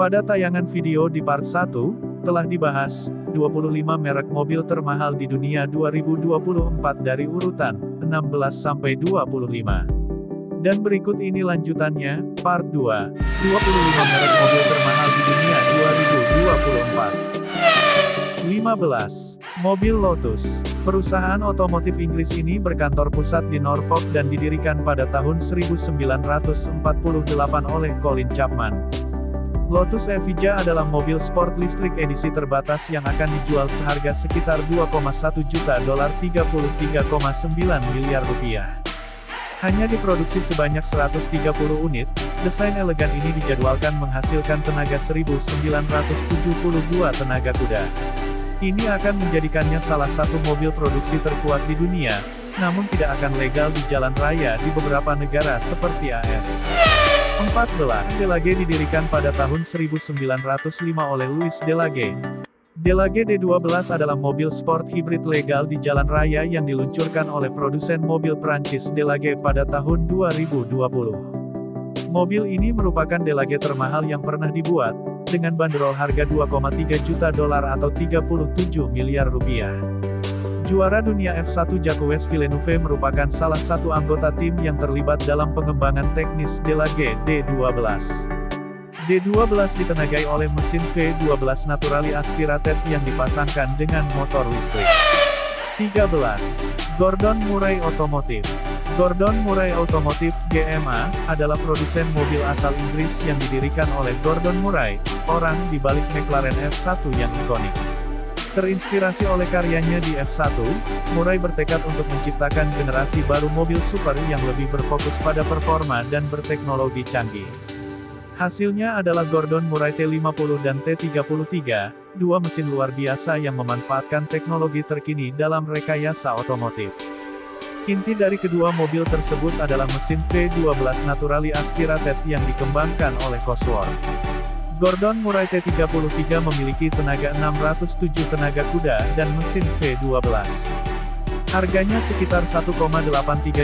Pada tayangan video di part 1, telah dibahas 25 merek mobil termahal di dunia 2024 dari urutan 16 sampai 25. Dan berikut ini lanjutannya, part 2, 25 merek mobil termahal di dunia 2024. 15. Mobil Lotus. Perusahaan otomotif Inggris ini berkantor pusat di Norfolk dan didirikan pada tahun 1948 oleh Colin Chapman. Lotus Evija adalah mobil sport listrik edisi terbatas yang akan dijual seharga sekitar $2,1 juta, 33,9 miliar rupiah. Hanya diproduksi sebanyak 130 unit, desain elegan ini dijadwalkan menghasilkan tenaga 1972 tenaga kuda. Ini akan menjadikannya salah satu mobil produksi terkuat di dunia, namun tidak akan legal di jalan raya di beberapa negara seperti AS. 14. Delage didirikan pada tahun 1905 oleh Louis Delage. Delage D12 adalah mobil sport hibrid legal di jalan raya yang diluncurkan oleh produsen mobil Prancis Delage pada tahun 2020. Mobil ini merupakan Delage termahal yang pernah dibuat, dengan bandrol harga $2,3 juta atau 37 miliar rupiah. Juara dunia F1 Jacques Villeneuve merupakan salah satu anggota tim yang terlibat dalam pengembangan teknis Delage D12. D12 ditenagai oleh mesin V12 naturally aspirated yang dipasangkan dengan motor listrik. 13. Gordon Murray Automotive. Gordon Murray Automotive, GMA, adalah produsen mobil asal Inggris yang didirikan oleh Gordon Murray, orang di balik McLaren F1 yang ikonik. Terinspirasi oleh karyanya di F1, Murray bertekad untuk menciptakan generasi baru mobil super yang lebih berfokus pada performa dan berteknologi canggih. Hasilnya adalah Gordon Murray T50 dan T33, dua mesin luar biasa yang memanfaatkan teknologi terkini dalam rekayasa otomotif. Inti dari kedua mobil tersebut adalah mesin V12 naturally aspirated yang dikembangkan oleh Cosworth. Gordon Murray T33 memiliki tenaga 607 tenaga kuda dan mesin V12. Harganya sekitar $1,83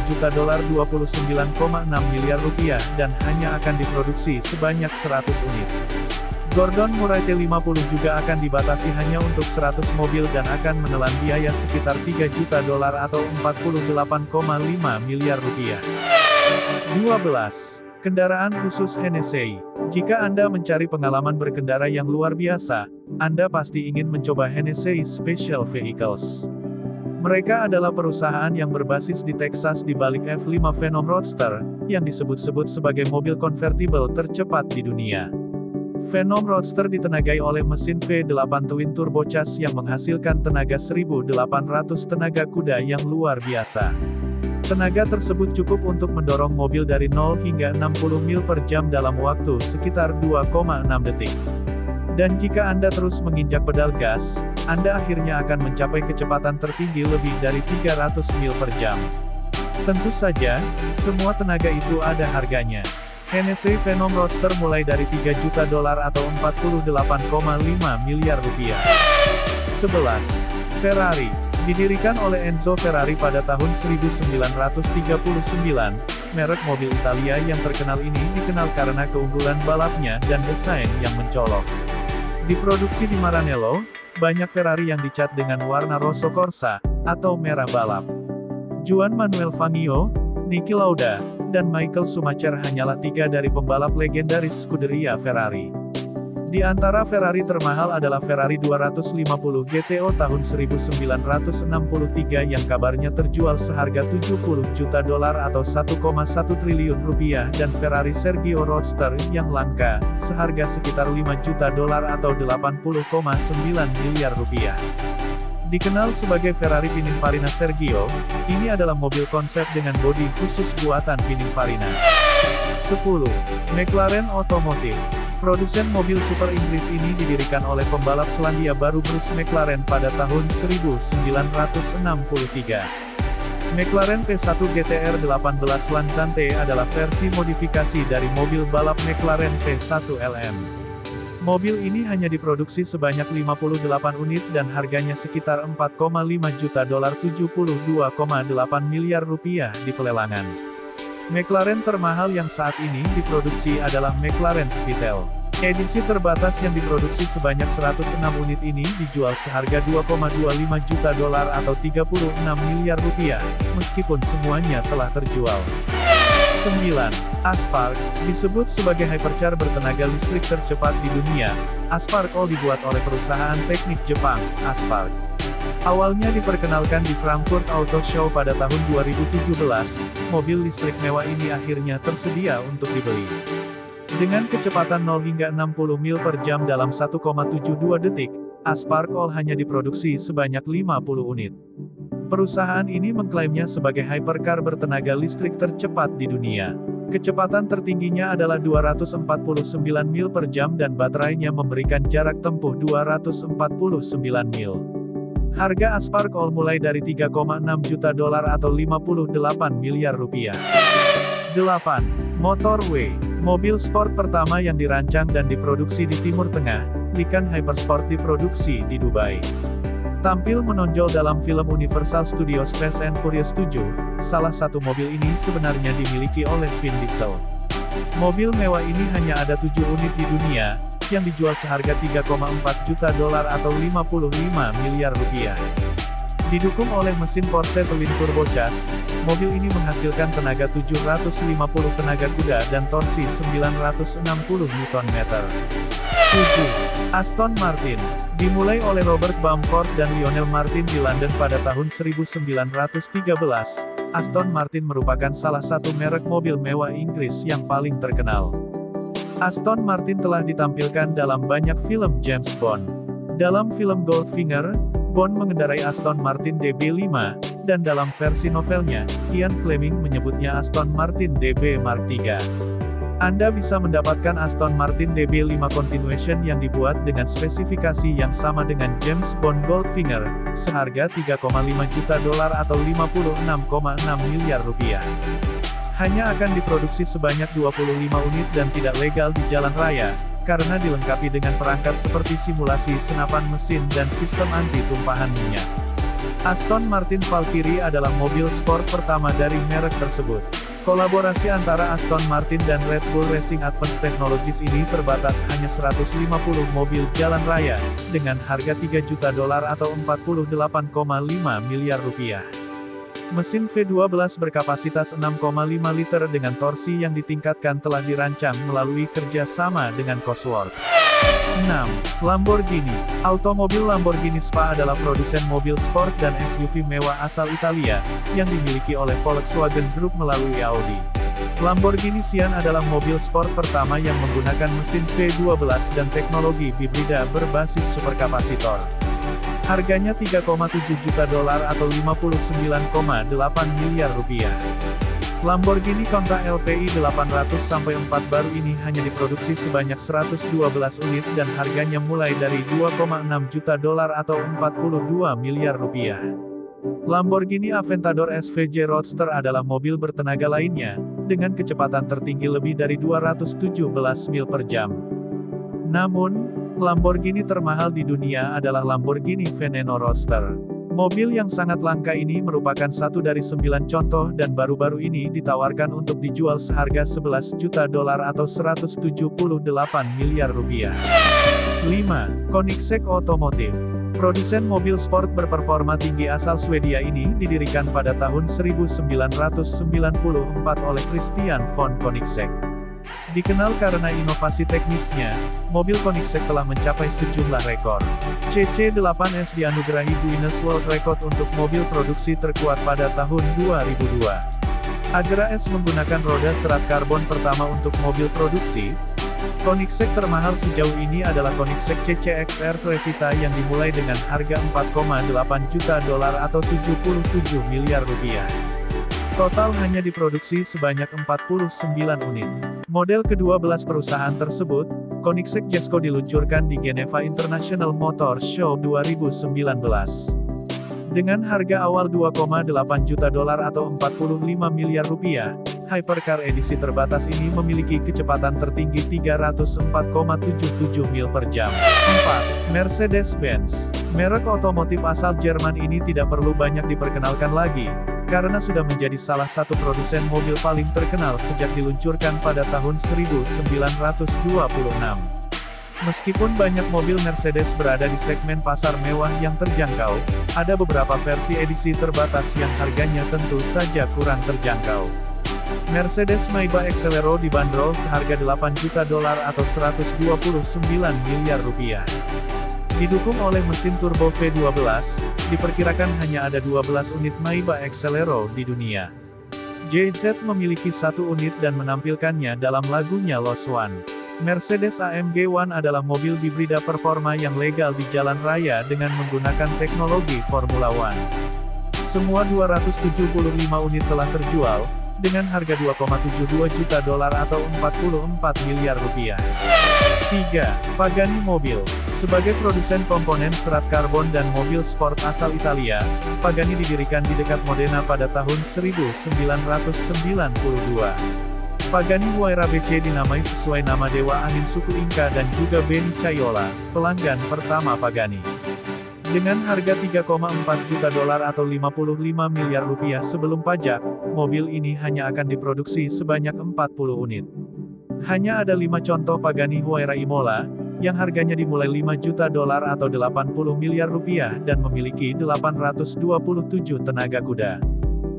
juta, 29,6 miliar rupiah, dan hanya akan diproduksi sebanyak 100 unit. Gordon Murray T50 juga akan dibatasi hanya untuk 100 mobil dan akan menelan biaya sekitar $3 juta atau 48,5 miliar rupiah. 12. Kendaraan khusus Hennessey. Jika Anda mencari pengalaman berkendara yang luar biasa, Anda pasti ingin mencoba Hennessey Special Vehicles. Mereka adalah perusahaan yang berbasis di Texas di balik F5 Phenom Roadster, yang disebut-sebut sebagai mobil konvertibel tercepat di dunia. Phenom Roadster ditenagai oleh mesin V8 twin turbocharged yang menghasilkan tenaga 1.800 tenaga kuda yang luar biasa. Tenaga tersebut cukup untuk mendorong mobil dari 0 hingga 60 mil per jam dalam waktu sekitar 2,6 detik. Dan jika Anda terus menginjak pedal gas, Anda akhirnya akan mencapai kecepatan tertinggi lebih dari 300 mil per jam. Tentu saja, semua tenaga itu ada harganya. Hennessey Phenom Roadster mulai dari $3 juta atau 48,5 miliar rupiah. 11. Ferrari. Didirikan oleh Enzo Ferrari pada tahun 1939, merek mobil Italia yang terkenal ini dikenal karena keunggulan balapnya dan desain yang mencolok. Diproduksi di Maranello, banyak Ferrari yang dicat dengan warna rosso corsa, atau merah balap. Juan Manuel Fangio, Niki Lauda, dan Michael Schumacher hanyalah 3 dari pembalap legendaris Scuderia Ferrari. Di antara Ferrari termahal adalah Ferrari 250 GTO tahun 1963 yang kabarnya terjual seharga $70 juta atau 1,1 triliun rupiah, dan Ferrari Sergio Roadster yang langka, seharga sekitar $5 juta atau 80,9 miliar rupiah. Dikenal sebagai Ferrari Pininfarina Sergio, ini adalah mobil konsep dengan bodi khusus buatan Pininfarina. 10. McLaren Automotive. Produsen mobil super Inggris ini didirikan oleh pembalap Selandia Baru Bruce McLaren pada tahun 1963. McLaren P1 GTR 18 Lanciante adalah versi modifikasi dari mobil balap McLaren P1 LM. Mobil ini hanya diproduksi sebanyak 58 unit dan harganya sekitar $4,5 juta, 72,8 miliar rupiah di pelelangan. McLaren termahal yang saat ini diproduksi adalah McLaren Spital. Edisi terbatas yang diproduksi sebanyak 106 unit ini dijual seharga $2,25 juta atau 36 miliar rupiah, meskipun semuanya telah terjual. 9. Aspark, disebut sebagai hypercar bertenaga listrik tercepat di dunia. Aspark All dibuat oleh perusahaan teknik Jepang, Aspark. Awalnya diperkenalkan di Frankfurt Auto Show pada tahun 2017, mobil listrik mewah ini akhirnya tersedia untuk dibeli. Dengan kecepatan 0 hingga 60 mil per jam dalam 1,72 detik, Aspark All hanya diproduksi sebanyak 50 unit. Perusahaan ini mengklaimnya sebagai hypercar bertenaga listrik tercepat di dunia. Kecepatan tertingginya adalah 249 mil per jam dan baterainya memberikan jarak tempuh 249 mil. Harga Aspark All mulai dari $3,6 juta atau 58 miliar rupiah. 8. Motorway, mobil sport pertama yang dirancang dan diproduksi di Timur Tengah, Lykan Hypersport diproduksi di Dubai. Tampil menonjol dalam film Universal Studios Fast and Furious 7, salah satu mobil ini sebenarnya dimiliki oleh Vin Diesel. Mobil mewah ini hanya ada 7 unit di dunia, yang dijual seharga $3,4 juta atau 55 miliar rupiah. Didukung oleh mesin Porsche Twin Turbocharged, mobil ini menghasilkan tenaga 750 tenaga kuda dan torsi 960 Nm. 7. Aston Martin, dimulai oleh Robert Bamford dan Lionel Martin di London pada tahun 1913, Aston Martin merupakan salah satu merek mobil mewah Inggris yang paling terkenal. Aston Martin telah ditampilkan dalam banyak film James Bond. Dalam film Goldfinger, Bond mengendarai Aston Martin DB5, dan dalam versi novelnya, Ian Fleming menyebutnya Aston Martin DB Mark III. Anda bisa mendapatkan Aston Martin DB5 Continuation yang dibuat dengan spesifikasi yang sama dengan James Bond Goldfinger, seharga $3,5 juta atau 56,6 miliar rupiah. Hanya akan diproduksi sebanyak 25 unit dan tidak legal di jalan raya, karena dilengkapi dengan perangkat seperti simulasi senapan mesin dan sistem anti-tumpahan minyak. Aston Martin Valkyrie adalah mobil sport pertama dari merek tersebut. Kolaborasi antara Aston Martin dan Red Bull Racing Advanced Technologies ini terbatas hanya 150 mobil jalan raya, dengan harga $3 juta atau 48,5 miliar rupiah. Mesin V12 berkapasitas 6,5 liter dengan torsi yang ditingkatkan telah dirancang melalui kerja sama dengan Cosworth. 6. Lamborghini, automobil Lamborghini SPA adalah produsen mobil sport dan SUV mewah asal Italia, yang dimiliki oleh Volkswagen Group melalui Audi. Lamborghini Sian adalah mobil sport pertama yang menggunakan mesin V12 dan teknologi hibrida berbasis superkapasitor. Harganya $3,7 juta atau 59,8 miliar rupiah. Lamborghini Countach LPI 800-4 baru ini hanya diproduksi sebanyak 112 unit dan harganya mulai dari $2,6 juta atau 42 miliar rupiah. Lamborghini Aventador SVJ Roadster adalah mobil bertenaga lainnya, dengan kecepatan tertinggi lebih dari 217 mil per jam. Namun, Lamborghini termahal di dunia adalah Lamborghini Veneno Roadster. Mobil yang sangat langka ini merupakan satu dari 9 contoh dan baru-baru ini ditawarkan untuk dijual seharga $11 juta atau 178 miliar rupiah. 5. Koenigsegg Automotive. Produsen mobil sport berperforma tinggi asal Swedia ini didirikan pada tahun 1994 oleh Christian von Koenigsegg. Dikenal karena inovasi teknisnya, mobil Koenigsegg telah mencapai sejumlah rekor. CC8S dianugerahi Guinness World Record untuk mobil produksi terkuat pada tahun 2002. Agera S menggunakan roda serat karbon pertama untuk mobil produksi. Koenigsegg termahal sejauh ini adalah Koenigsegg CCXR Trevita yang dimulai dengan harga $4,8 juta atau 77 miliar rupiah. Total hanya diproduksi sebanyak 49 unit. Model ke-12 perusahaan tersebut, Koenigsegg Jesko diluncurkan di Geneva International Motor Show 2019. Dengan harga awal $2,8 juta atau 45 miliar rupiah, hypercar edisi terbatas ini memiliki kecepatan tertinggi 304,77 mil per jam. 4. Mercedes-Benz. Merek otomotif asal Jerman ini tidak perlu banyak diperkenalkan lagi, karena sudah menjadi salah satu produsen mobil paling terkenal sejak diluncurkan pada tahun 1926. Meskipun banyak mobil Mercedes berada di segmen pasar mewah yang terjangkau, ada beberapa versi edisi terbatas yang harganya tentu saja kurang terjangkau. Mercedes Maybach Exelero dibanderol seharga $8 juta atau 129 miliar rupiah. Didukung oleh mesin turbo V12, diperkirakan hanya ada 12 unit Maybach Exelero di dunia. JZ memiliki satu unit dan menampilkannya dalam lagunya Lost One. Mercedes AMG One adalah mobil hibrida performa yang legal di jalan raya dengan menggunakan teknologi Formula One. Semua 275 unit telah terjual, dengan harga $2,72 juta atau 44 miliar rupiah. 3. Pagani Mobil. Sebagai produsen komponen serat karbon dan mobil sport asal Italia, Pagani didirikan di dekat Modena pada tahun 1992. Pagani Huayra BC dinamai sesuai nama dewa angin suku Inca dan juga Beni Cayola, pelanggan pertama Pagani. Dengan harga $3,4 juta atau 55 miliar rupiah sebelum pajak, mobil ini hanya akan diproduksi sebanyak 40 unit. Hanya ada 5 contoh Pagani Huayra Imola, yang harganya dimulai $5 juta atau 80 miliar rupiah dan memiliki 827 tenaga kuda.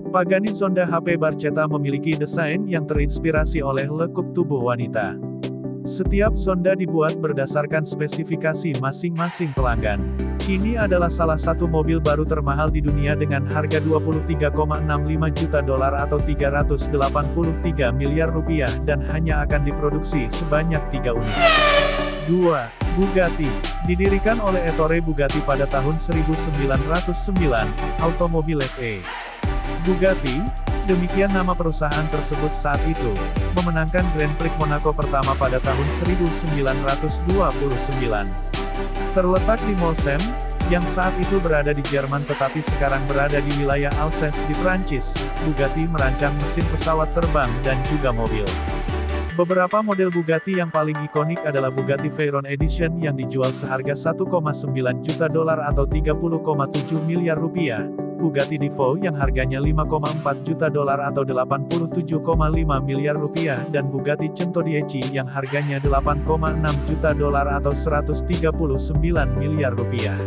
Pagani Zonda HP Barchetta memiliki desain yang terinspirasi oleh lekuk tubuh wanita. Setiap Zonda dibuat berdasarkan spesifikasi masing-masing pelanggan. Ini adalah salah satu mobil baru termahal di dunia dengan harga $23,65 juta atau 383 miliar rupiah dan hanya akan diproduksi sebanyak 3 unit. 2. Bugatti. Didirikan oleh Ettore Bugatti pada tahun 1909, Automobil SE. Bugatti, demikian nama perusahaan tersebut saat itu, memenangkan Grand Prix Monaco pertama pada tahun 1929. Terletak di Molsheim, yang saat itu berada di Jerman tetapi sekarang berada di wilayah Alsace di Prancis, Bugatti merancang mesin pesawat terbang dan juga mobil. Beberapa model Bugatti yang paling ikonik adalah Bugatti Veyron Edition yang dijual seharga $1,9 juta atau 30,7 miliar rupiah, Bugatti Divo yang harganya $5,4 juta atau 87,5 miliar rupiah dan Bugatti Cento Dieci yang harganya $8,6 juta atau 139 miliar rupiah.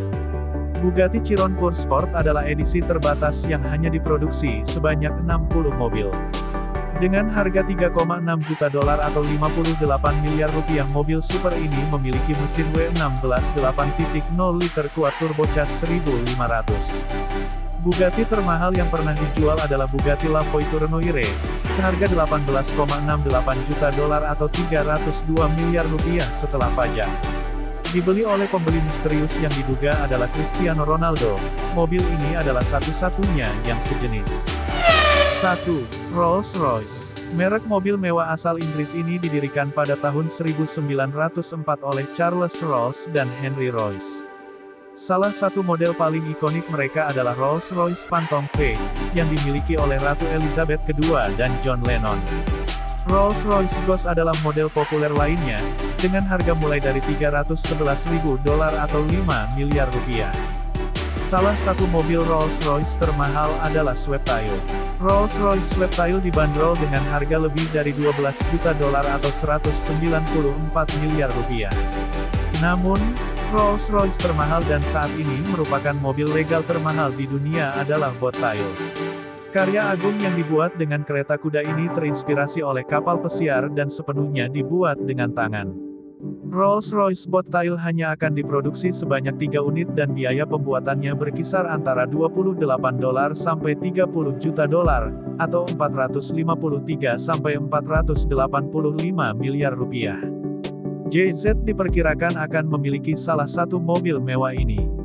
Bugatti Chiron Pure Sport adalah edisi terbatas yang hanya diproduksi sebanyak 60 mobil. Dengan harga $3,6 juta atau 58 miliar rupiah, mobil super ini memiliki mesin W16 8.0 liter kuat turbocharged 1500. Bugatti termahal yang pernah dijual adalah Bugatti La Voiture seharga $18,68 juta atau 302 miliar rupiah setelah pajak. Dibeli oleh pembeli misterius yang diduga adalah Cristiano Ronaldo, mobil ini adalah satu-satunya yang sejenis. 1. Rolls-Royce. Merek mobil mewah asal Inggris ini didirikan pada tahun 1904 oleh Charles Rolls dan Henry Royce. Salah satu model paling ikonik mereka adalah Rolls-Royce Phantom V, yang dimiliki oleh Ratu Elizabeth II dan John Lennon. Rolls-Royce Ghost adalah model populer lainnya, dengan harga mulai dari $311.000 atau 5 miliar rupiah. Salah satu mobil Rolls-Royce termahal adalah Sweptail. Rolls-Royce Sweptail dibanderol dengan harga lebih dari $12 juta atau 194 miliar rupiah. Namun, Rolls-Royce termahal dan saat ini merupakan mobil legal termahal di dunia adalah Bottail. Karya agung yang dibuat dengan kereta kuda ini terinspirasi oleh kapal pesiar dan sepenuhnya dibuat dengan tangan. Rolls-Royce Bottail hanya akan diproduksi sebanyak 3 unit dan biaya pembuatannya berkisar antara $28 sampai $30 juta atau 453 sampai 485 miliar rupiah. JZ diperkirakan akan memiliki salah satu mobil mewah ini.